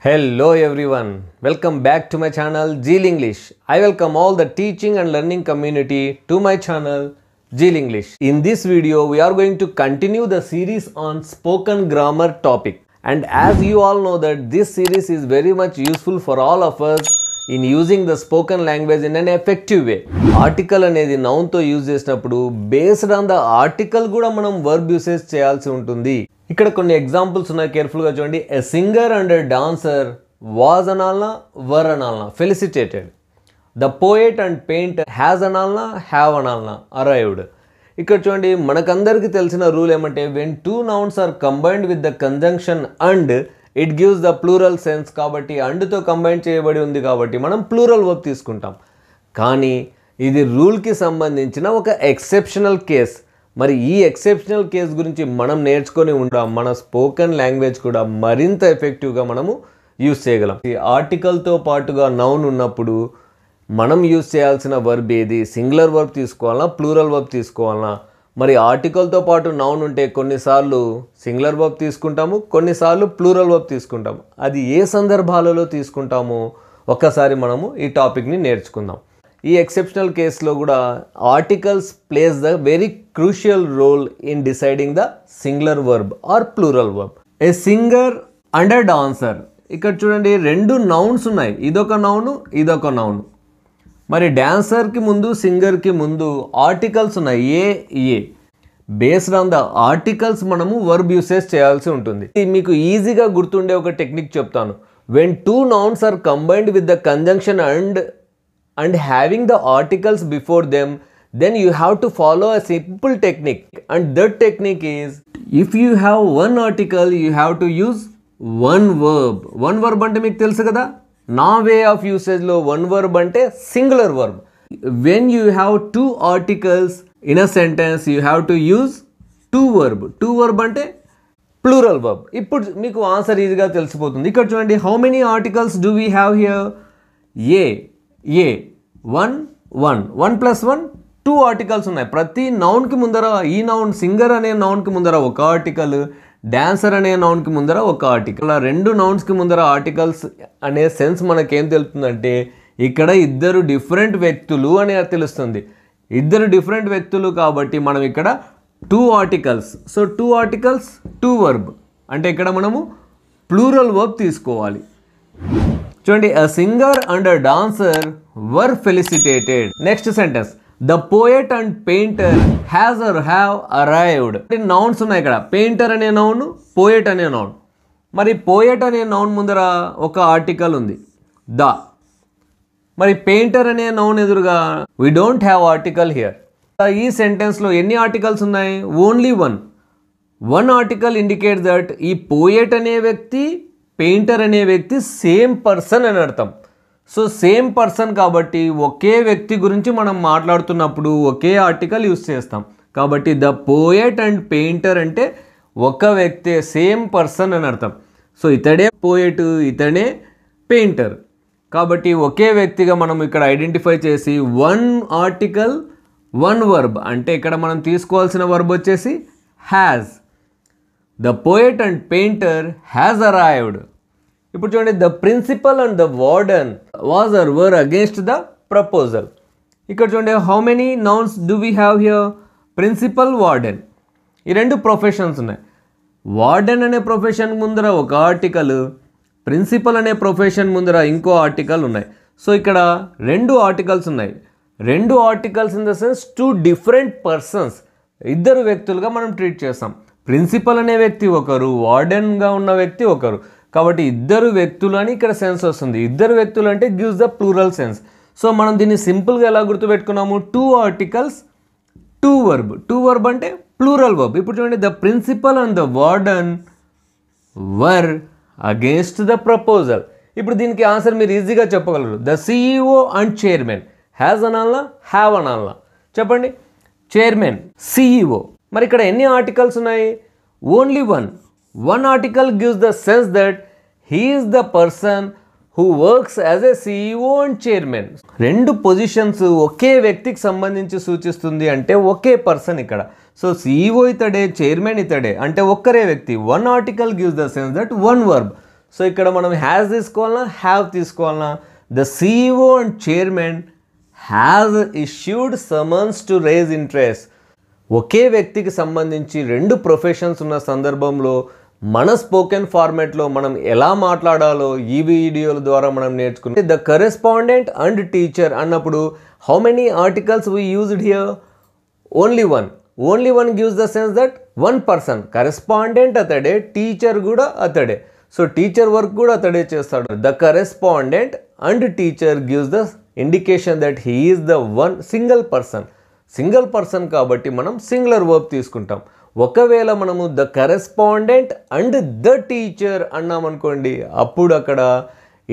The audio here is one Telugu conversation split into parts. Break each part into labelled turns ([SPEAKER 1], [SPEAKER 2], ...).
[SPEAKER 1] Hello everyone, welcome back to my channel Zeal English. I welcome all the teaching and learning community to my channel Zeal English. In this video, we are going to continue the series on spoken grammar topic. And as you all know that this series is very much useful for all of us in using the spoken language in an effective way. Article అనేది noun తో యూజ్ చేసినప్పుడు based on the article కూడా మనం verb usage చేయాల్సి ఉంటుంది. ఇక్కడ కొన్ని ఎగ్జాంపుల్స్ ఉన్నాయి, కేర్ఫుల్గా చూడండి. A singer and a dancer was అనాలనా వర్ అనాలనా felicitated. The poet and painter has అనాలనా హ్యావ్ అనాలనా అరైవ్డ్. ఇక్కడ చూడండి, మనకందరికీ తెలిసిన రూల్ ఏమంటే when two nouns are combined with the conjunction and it gives the plural sense. కాబట్టి అండ్తో కంబైన్ చేయబడి ఉంది కాబట్టి మనం ప్లూరల్ వర్బ్ తీసుకుంటాం. కానీ ఇది రూల్కి సంబంధించిన ఒక ఎక్సెప్షనల్ కేస్. మరి ఈ ఎక్సెప్షనల్ కేస్ గురించి మనం నేర్చుకొని ఉంటాం. మన స్పోకెన్ లాంగ్వేజ్ కూడా మరింత ఎఫెక్టివ్గా మనము యూజ్ చేయగలం. ఈ ఆర్టికల్తో పాటుగా నౌన్ ఉన్నప్పుడు మనం యూజ్ చేయాల్సిన వర్బ్ ఏది? సింగులర్ వర్బ్ తీసుకోవాలా, ప్లూరల్ వర్బ్ తీసుకోవాలా? మరి ఆర్టికల్తో పాటు నౌన్ ఉంటే కొన్నిసార్లు సింగులర్ వర్బ్ తీసుకుంటాము, కొన్నిసార్లు ప్లూరల్ వర్బ్ తీసుకుంటాము. అది ఏ సందర్భాలలో తీసుకుంటామో ఒక్కసారి మనము ఈ టాపిక్ని నేర్చుకుందాం. ఈ ఎక్సెప్షనల్ కేసులో కూడా articles plays the very crucial role in deciding the singular verb or plural verb. A singer and a dancer. ఇక్కడ చూడండి, రెండు నౌన్స్ ఉన్నాయి, ఇదొక నౌను ఇదొక నౌను. మరి డాన్సర్కి ముందు సింగర్కి ముందు ఆర్టికల్స్ ఉన్నాయి, a. Based on the articles మనము వర్బ్ యూసేజ్ చేయాల్సి ఉంటుంది. మీకు ఈజీగా గుర్తుండే ఒక టెక్నిక్ చెప్తాను. When two nouns are combined with the conjunction and having the articles before them, then you have to follow a simple technique, and that technique is, if you have one article you have to use one verb ante meeku telusu kada. Na way of usage lo one verb ante singular verb. When you have two articles in a sentence you have to use two verb ante plural verb. ఇప్పుడు మీకు ఆన్సర్ ఈజీగా తెలిసిపోతుంది. ఇక్కడ చూడండి, how many articles do we have here? A 1 plus 1 2 articles ఉన్నాయి. ప్రతి నౌన్కి ముందర, ఈ నౌన్ సింగర్ అనే నౌన్కి ముందర ఒక ఆర్టికల్, డాన్సర్ అనే నౌన్కి ముందర ఒక ఆర్టికల్. అలా రెండు నౌన్స్కి ముందర ఆర్టికల్స్ అనే సెన్స్ మనకేం తెలుస్తుందంటే ఇక్కడ ఇద్దరు డిఫరెంట్ వ్యక్తులు అని తెలుస్తుంది. ఇద్దరు డిఫరెంట్ వ్యక్తులు కాబట్టి మనం ఇక్కడ 2 ఆర్టికల్స్. సో 2 ఆర్టికల్స్ 2 వర్బ్ అంటే ఇక్కడ మనము ప్లూరల్ వర్బ్ తీసుకోవాలి. చూడండి, a singer and a dancer were felicitated. Next sentence, the poet and painter has or have arrived. Nouns ఉన్నాయి ఇక్కడ, పెయింటర్ అనే నౌన్, పోయెట్ అనే నౌన్. మరి పోయెట్ అనే నౌన్ ముందర ఒక ఆర్టికల్ ఉంది, ద. మరి పెయింటర్ అనే నౌన్ ఎదురుగా we don't have article here. ఈ సెంటెన్స్లో ఎన్ని ఆర్టికల్స్ ఉన్నాయి? Only one article indicates that ఈ పోయెట్ అనే వ్యక్తి, పెయింటర్ అనే వ్యక్తి సేమ్ పర్సన్ అని అర్థం. సో సేమ్ పర్సన్ కాబట్టి ఒకే వ్యక్తి గురించి మనం మాట్లాడుతున్నప్పుడు ఒకే ఆర్టికల్ యూస్ చేస్తాం. కాబట్టి ద పోయెట్ అండ్ పెయింటర్ అంటే ఒక వ్యక్తే, సేమ్ పర్సన్ అని అర్థం. సో ఇతడే పోయెట్, ఇతడే పెయింటర్. కాబట్టి ఒకే వ్యక్తిగా మనం ఇక్కడ ఐడెంటిఫై చేసి వన్ ఆర్టికల్ వన్ వర్బ్ అంటే ఇక్కడ మనం తీసుకోవాల్సిన వర్బ్ వచ్చేసి has. The poet and painter has arrived. ఇప్పుడు చూడండి, the principal and the warden was or were against the proposal. ఇక్కడ చూడండి, how many nouns do we have here? Principal, warden. ఈ రెండు ప్రొఫెషన్స్ ఉన్నాయి. వార్డెన్ అనే ప్రొఫెషన్ ముందర ఒక ఆర్టికల్, ప్రిన్సిపల్ అనే ప్రొఫెషన్ ముందర ఇంకో ఆర్టికల్ ఉన్నాయి. సో ఇక్కడ రెండు ఆర్టికల్స్ ఉన్నాయి. రెండు articles in the sense 2 different persons, ఇద్దరు వ్యక్తులుగా మనం ట్రీట్ చేస్తాం. ప్రిన్సిపల్ అనే వ్యక్తి ఒకరు, వార్డెన్గా ఉన్న వ్యక్తి ఒకరు. కాబట్టి ఇద్దరు వ్యక్తులు అని ఇక్కడ సెన్స్ వస్తుంది. ఇద్దరు వ్యక్తులు అంటే gives the plural sense. So మనం దీన్ని సింపుల్గా ఎలా గుర్తుపెట్టుకున్నాము? 2 ఆర్టికల్స్ 2 వర్బ్ అంటే ప్లూరల్ వర్బ్. ఇప్పుడు చూడండి, the principal and the warden were against the proposal. ఇప్పుడు దీనికి ఆన్సర్ మీరు ఈజీగా చెప్పగలరు. The CEO and chairman has అనాలనా హ్యావ్ అనాలనా? చెప్పండి. Chairman, CEO. మరి ఇక్కడ ఎన్ని ఆర్టికల్స్ ఉన్నాయి? Only one article gives the sense that he is the person who works as a CEO and chairman. రెండు పొజిషన్స్ ఒకే వ్యక్తికి సంబంధించి సూచిస్తుంది అంటే ఒకే పర్సన్ ఇక్కడ. సో సిఇఓ ఇతడే, చైర్మన్ ఇతడే అంటే ఒక్కరే వ్యక్తి. One article gives the sense that one verb. So ఇక్కడ మనం హ్యాస్ తీసుకోవాలన్నా హ్యావ్ తీసుకోవాలన్నా the CEO and chairman has issued summons to raise interest. ఒకే వ్యక్తికి సంబంధించి 2 ప్రొఫెషన్స్ ఉన్న సందర్భంలో మన స్పోకెన్ ఫార్మాట్లో మనం ఎలా మాట్లాడాలో ఈ వీడియోల ద్వారా మనం నేర్చుకున్నాం. ద కరెస్పాండెంట్ అండ్ టీచర్ అన్నప్పుడు how many articles we used here? Only one. Only one gives the sense that one person. Correspondent అతడే, టీచర్ కూడా అతడే. సో టీచర్ వర్క్ కూడా అతడే చేస్తాడు. The correspondent and teacher gives the indication that he is the one single person. Single person కాబట్టి మనం సింగులర్ వర్బ్ తీసుకుంటాం. ఒకవేళ మనము the correspondent and the teacher అన్నామనుకోండి, అప్పుడు అక్కడ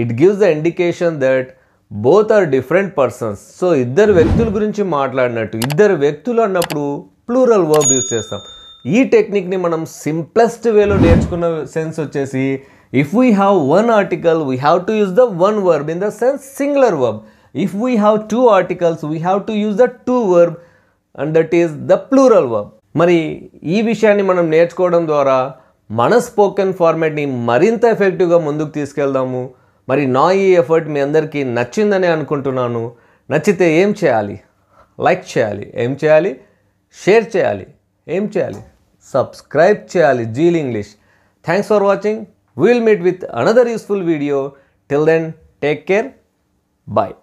[SPEAKER 1] it gives the indication that both are different persons. So ఇద్దరు వ్యక్తుల గురించి మాట్లాడినట్టు. ఇద్దరు వ్యక్తులు అన్నప్పుడు ప్లూరల్ వర్బ్ యూస్ చేస్తాం. ఈ టెక్నిక్ని మనం సింప్లెస్ట్ వేలో నేర్చుకున్న సెన్స్ వచ్చేసి if we have one article we have to use the one verb in the sense singular verb. If we have 2 articles we have to use the 2 verb and that is the plural verb. మరి ఈ విషయాన్ని మనం నేర్చుకోవడం ద్వారా మన స్పోకెన్ ఫార్మాట్ని మరింత ఎఫెక్టివ్గా ముందుకు తీసుకెళ్దాము. మరి నా ఈ ఎఫర్ట్ మీ అందరికీ నచ్చిందని అనుకుంటున్నాను. నచ్చితే ఏం చేయాలి? లైక్ చేయాలి. ఏం చేయాలి? షేర్ చేయాలి. ఏం చేయాలి? సబ్స్క్రైబ్ చేయాలి Zeel English. Thanks for watching. Will meet with another useful video. Till then take care. Bye.